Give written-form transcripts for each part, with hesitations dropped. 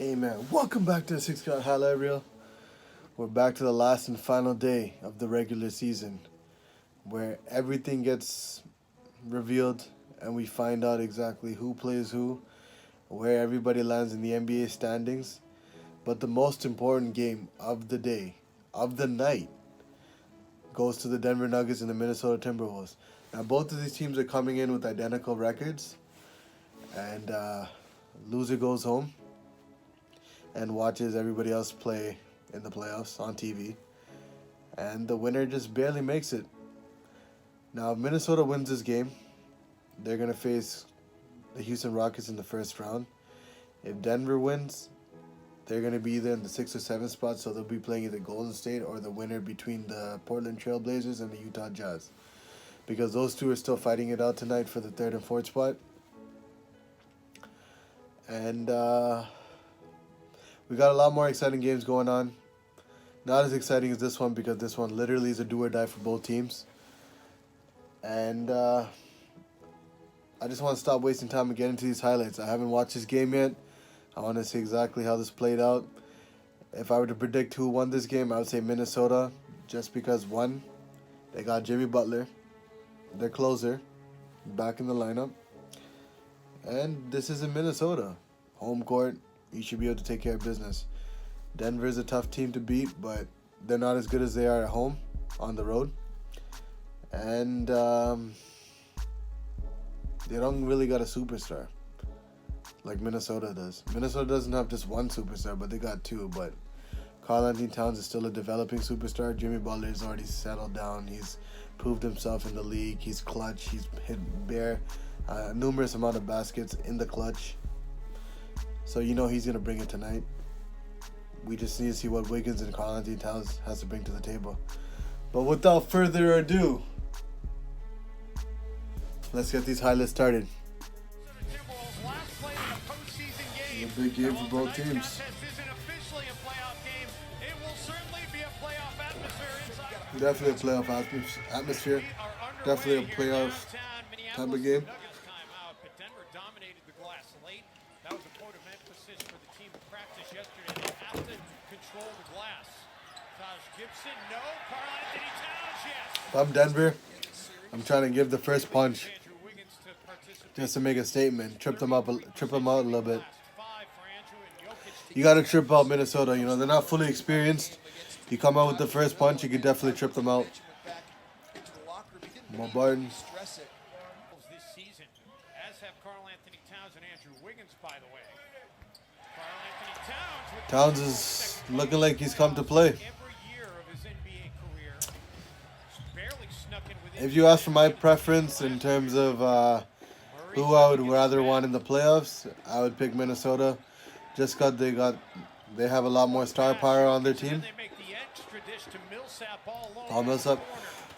Amen. Welcome back to the Six Cut Highlight Reel. We're back to the last and final day of the regular season, where everything gets revealed and we find out exactly who plays who, where everybody lands in the NBA standings. But the most important game of the day, of the night, goes to the Denver Nuggets and the Minnesota Timberwolves. Now, both of these teams are coming in with identical records, and loser goes home and watches everybody else play in the playoffs on TV. And the winner just barely makes it. Now, if Minnesota wins this game, they're going to face the Houston Rockets in the first round. If Denver wins, they're going to be either in the 6th or 7th spot, so they'll be playing either Golden State or the winner between the Portland Trail Blazers and the Utah Jazz. Because those two are still fighting it out tonight for the 3rd and 4th spot. And we got a lot more exciting games going on. Not as exciting as this one because this one literally is a do or die for both teams. And I just want to stop wasting time and get into these highlights. I haven't watched this game yet. I want to see exactly how this played out. If I were to predict who won this game, I would say Minnesota. Just because, one, they got Jimmy Butler, their closer, back in the lineup. And this is in Minnesota. Home court. You should be able to take care of business. Denver is a tough team to beat, but they're not as good as they are at home on the road. And they don't really got a superstar like Minnesota does. Minnesota doesn't have just one superstar, but they got two. But Karl-Anthony Towns is still a developing superstar. Jimmy Butler has already settled down. He's proved himself in the league. He's clutch. He's hit bare numerous amount of baskets in the clutch. So you know he's going to bring it tonight. We just need to see what Wiggins and Karl-Anthony Towns has to bring to the table. But without further ado, let's get these highlights started. It's a big game for both teams. Definitely a playoff atmosphere. Definitely a playoff type of game. If I'm Denver, I'm trying to give the first punch just to make a statement. Trip them out a little bit. You got to trip out Minnesota. You know, they're not fully experienced. You come out with the first punch, you can definitely trip them out. Mo Barton. Towns is looking like he's come to play. If you ask for my preference in terms of who I would rather want in the playoffs, I would pick Minnesota, just because they have a lot more star power on their team. Paul Millsap.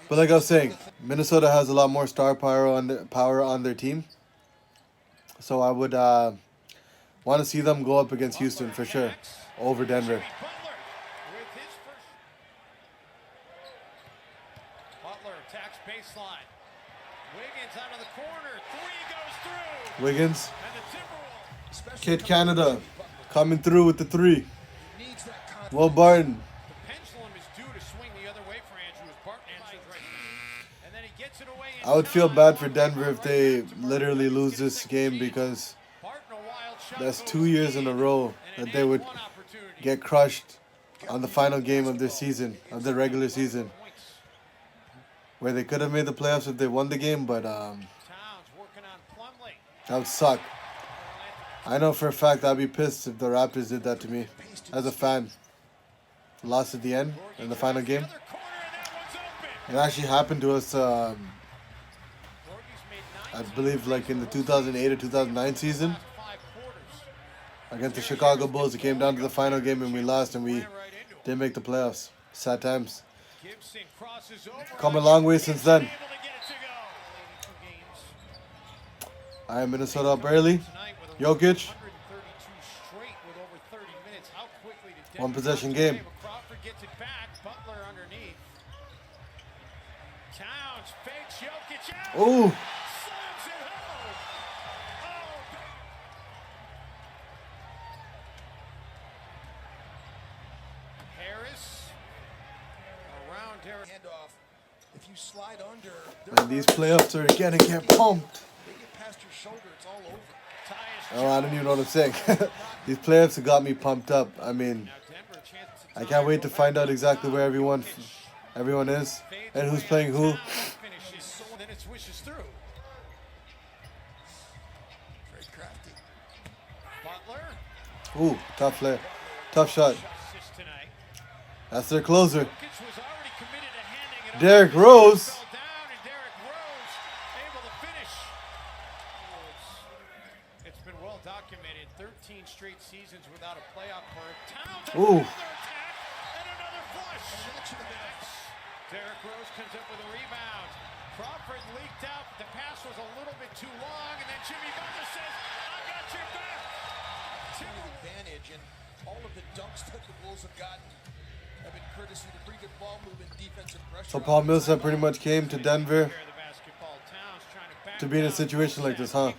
But like I was saying, Minnesota has a lot more star power on their team. So I would want to see them go up against Houston for sure, over Denver. Butler attacks baseline. Wiggins out of the corner. 3 goes through. Wiggins. Kid Canada coming through with the 3. Will Barton. I would feel bad for Denver if they literally lose this game, because that's 2 years in a row that they would get crushed on the final game of their season, of the regular season, where they could have made the playoffs if they won the game, but that would suck. I know for a fact I'd be pissed if the Raptors did that to me as a fan. Lost at the end in the final game. It actually happened to us, I believe, like in the 2008 or 2009 season against the Chicago Bulls. It came down to the final game and we lost, and we didn't make the playoffs. Sad times. Come a long way since then. All right, Minnesota up early. Jokic. 1 possession game. Ooh. If you slide under, And these playoffs are gonna get pumped. they get past your shoulder, it's all over. Oh, I don't even know what I'm saying. These playoffs have got me pumped up. I mean, I can't wait to find out exactly where everyone is and who's playing who. Then it swishes through. Very crafty. Butler. Ooh, tough play. Tough shot. That's their closer. Derrick Rose. It's been well documented. 13 straight seasons without a playoff berth. Towns Ooh. and another flush. Derrick Rose comes up with a rebound. Crawford leaked out. The pass was a little bit too long, and then Jimmy Butler says, "I got your back." Advantage, and all of the dunks that the Bulls have gotten have been courtesy to pretty good ball movement, defensive pressure. So Paul Millsap pretty much came to Denver to be in a situation like this, huh?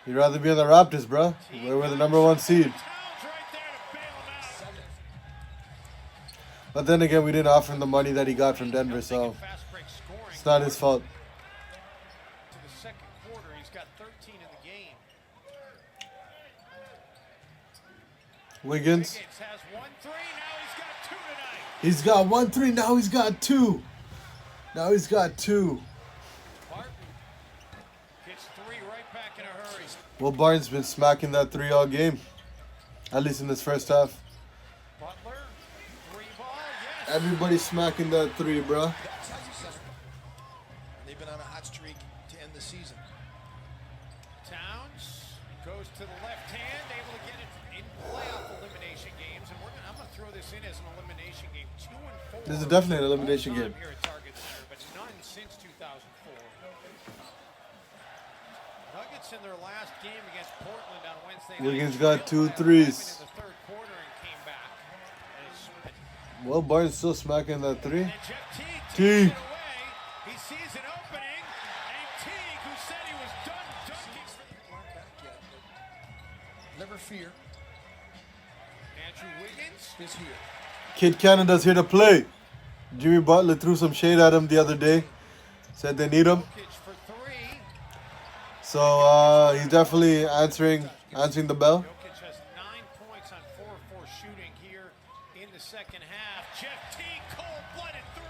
You'd rather be on the Raptors, bro. We're the #1 seed. But then again, we didn't offer him the money that he got from Denver, so it's not his fault. To the second quarter, he's got 13 in the game. Wiggins. Has 1-3, now he's got 2 tonight. He's got 1-3, now he's got 2. Now he's got 2. Barton gets 3 right back in a hurry. Will Barton's been smacking that 3 all game. At least in this first half. Butler, 3 ball, yes. Everybody's smacking that 3, bro. They've been on a hot streak to end the season. Towns goes to the left hand, able to get it in playoff elimination games, and I'm going to throw this in as an elimination game. 2 and 4. This is definitely an elimination game. Here at Target Center, but none since 2004. Nuggets in their last game against Portland on Wednesday night. Wiggins got 2 threes. In the third quarter and came back. Well, Barton's still smacking that 3. And Jeff Teague Teague. takes it away. He sees an opening, and Teague, who said he was done dunking, aren't back yet, but never fear. Andrew Wiggins is here. Kid Canada's here to play. Jimmy Butler threw some shade at him the other day. Said they need him. Jokic for 3. So he's definitely answering the bell. Jokic has 9 points on 4-4 shooting here in the second half. Jeff Teague, cold-blooded 3.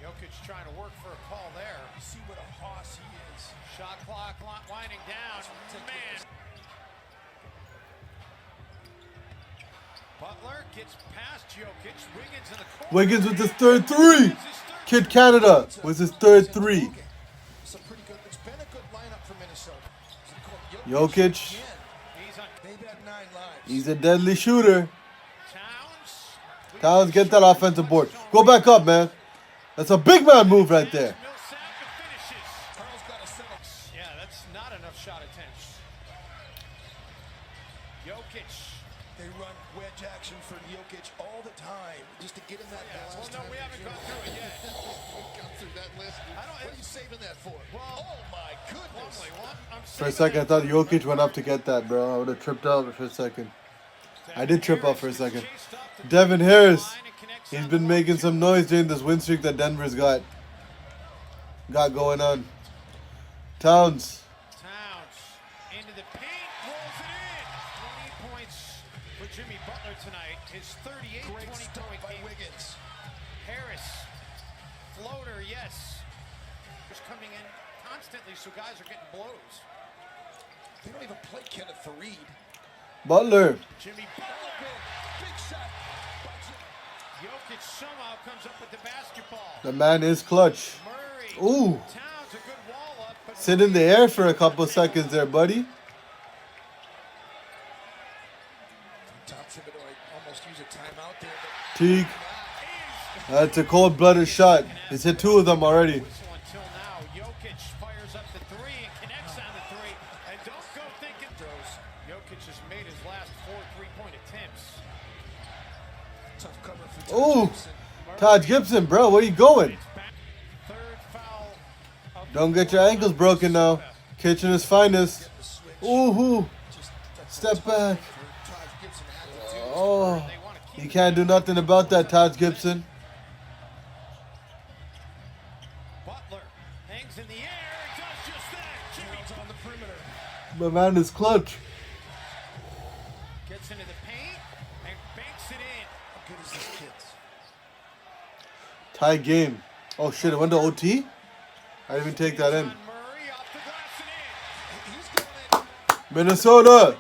Jokic trying to work for a call there. See what a hoss he is. Shot clock winding down. Man. Butler gets past Jokic. Wiggins in the corner. Wiggins with his third 3. Kid Canada with his third 3. It's a pretty good. It's been a good lineup for Minnesota. Jokic. They've had 9 lives. He's a deadly shooter. Towns. Towns, get that offensive board. Go back up, man. That's a big man move right there. Millsap finishes. Carl's got a settle. Yeah, that's not enough shot attempts. Jokic. They run wedge action for Jokic all the time just to get in that balance. Well, no, we haven't gone through it yet. We've gone through that list. What are you saving that for? Well, oh my goodness. For a second, I thought Jokic went up to get that, bro. I would have tripped out for a second. I did trip out for a second. Devin Harris. He's been making some noise during this win streak that Denver's got going on. Towns. Into the paint, rolls it in. 20 points for Jimmy Butler tonight. His 38-20-point game. Wiggins. Harris, floater, yes. Just coming in constantly, so guys are getting blows. They don't even play Kenneth Faried. Butler. Jimmy Butler, big shot. Jokic somehow comes up with the basketball. The man is clutch. Murray. Ooh. Towns, a good wall up. But Sit in the air for a couple seconds there, buddy. Thompson would almost use a timeout there. Teague. That's a cold-blooded shot. He's hit 2 of them already. Until now, Jokic fires up the 3 and connects on the 3. And don't go thinking throws. Jokic has made his last 4 3-point attempts. Tough cover for Ooh. Todd Gibson, bro, where you going? Third foul. Don't get your ankles broken now. Kitchen is finest. Ooh, step back. Oh, you can't do nothing about that, Taj Gibson. Butler hangs in the air and does just that. Jimmy's on the perimeter. My man is clutch. Gets into the paint and banks it in. How good is this kid? Tie game. Oh shit, it went to OT? I didn't even take that in. Murray off the glass and in. He's going Minnesota,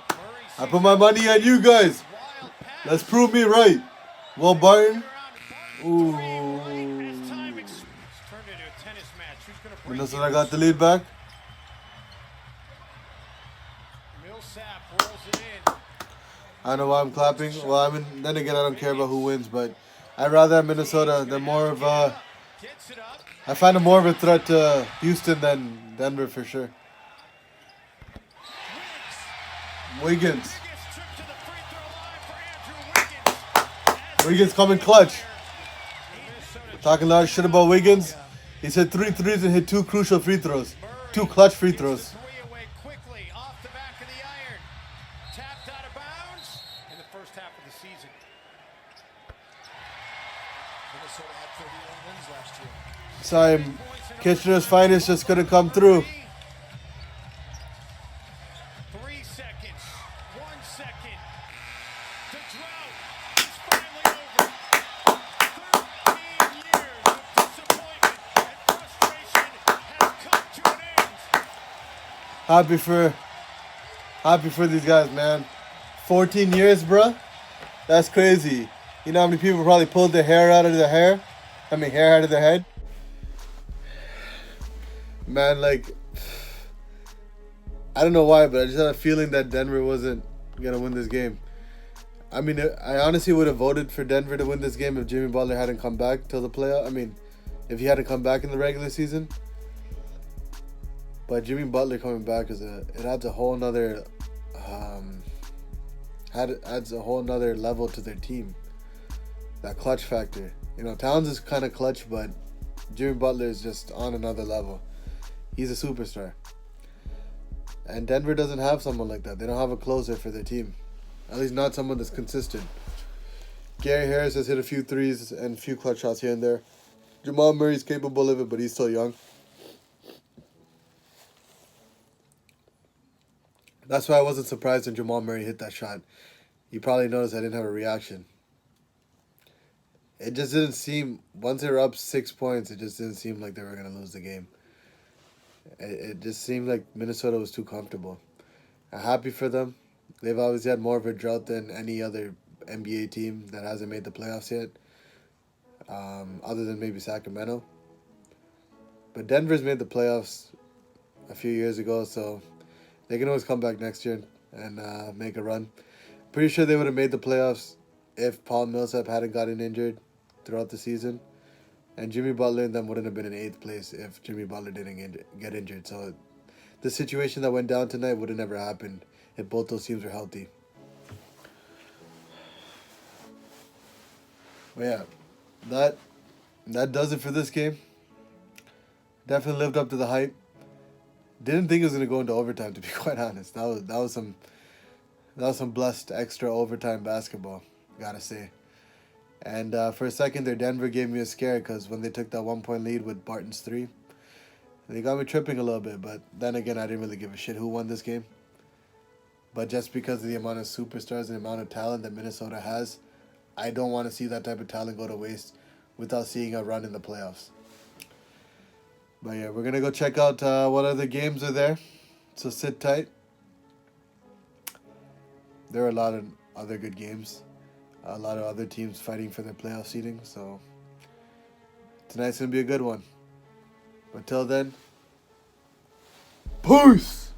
I put my money on you guys. wild pass. Let's prove me right. Will Barton. Ooh. As time it's turned into a tennis match. Who's going to break Minnesota got the lead back. Millsap rolls it in. I don't know why I'm clapping. Well, I mean, then again, I don't care about who wins, but I'd rather have Minnesota. They're more of a. Gets it up. I find them more of a threat to Houston than Denver for sure. Wiggins. Biggest trip to the free throw line for Andrew Wiggins. Wiggins coming clutch. Minnesota Talking a lot of shit about Wiggins. He's hit 3 threes and hit 2 crucial free throws. 2 clutch free throws. three away quickly off the back of the iron. Tapped out of bounds in the first half of the season. Minnesota had 31 wins last year. Sorry, Kitchener's finest just couldn't come through. 3 seconds. 1 second. The drought is finally over. 13 years of disappointment and frustration has come to an end. Happy for these guys, man. 14 years, bruh. That's crazy. You know how many people probably pulled their hair out of their hair? Hair out of their head? Man, like, I don't know why, but I just had a feeling that Denver wasn't going to win this game. I mean, I honestly would have voted for Denver to win this game if Jimmy Butler hadn't come back till the playoff. I mean, if he hadn't come back in the regular season. But Jimmy Butler coming back it adds a whole nother adds a whole nother level to their team. That clutch factor. You know, Towns is kind of clutch, but Jimmy Butler is just on another level. He's a superstar. And Denver doesn't have someone like that. They don't have a closer for their team. At least not someone that's consistent. Gary Harris has hit a few threes and a few clutch shots here and there. Jamal Murray's capable of it, but he's still young. That's why I wasn't surprised when Jamal Murray hit that shot. You probably noticed I didn't have a reaction. It just didn't seem, once they were up 6 points, it just didn't seem like they were going to lose the game. It just seemed like Minnesota was too comfortable. I'm happy for them. They've obviously had more of a drought than any other NBA team that hasn't made the playoffs yet, other than maybe Sacramento. But Denver's made the playoffs a few years ago, so they can always come back next year and make a run. Pretty sure they would have made the playoffs if Paul Millsap hadn't gotten injured throughout the season. And Jimmy Butler and them wouldn't have been in 8th place if Jimmy Butler didn't get injured. So the situation that went down tonight would have never happened if both those teams were healthy. But yeah, that does it for this game. Definitely lived up to the hype. Didn't think it was gonna go into overtime, to be quite honest. That was some blessed extra overtime basketball, gotta say. And for a second there, Denver gave me a scare because when they took that 1-point lead with Barton's 3, they got me tripping a little bit. But then again, I didn't really give a shit who won this game. But just because of the amount of superstars and the amount of talent that Minnesota has, I don't want to see that type of talent go to waste without seeing a run in the playoffs. But yeah, we're going to go check out what other games are there. So sit tight. There are a lot of other good games. A lot of other teams fighting for their playoff seeding. So tonight's going to be a good one. But till then, peace!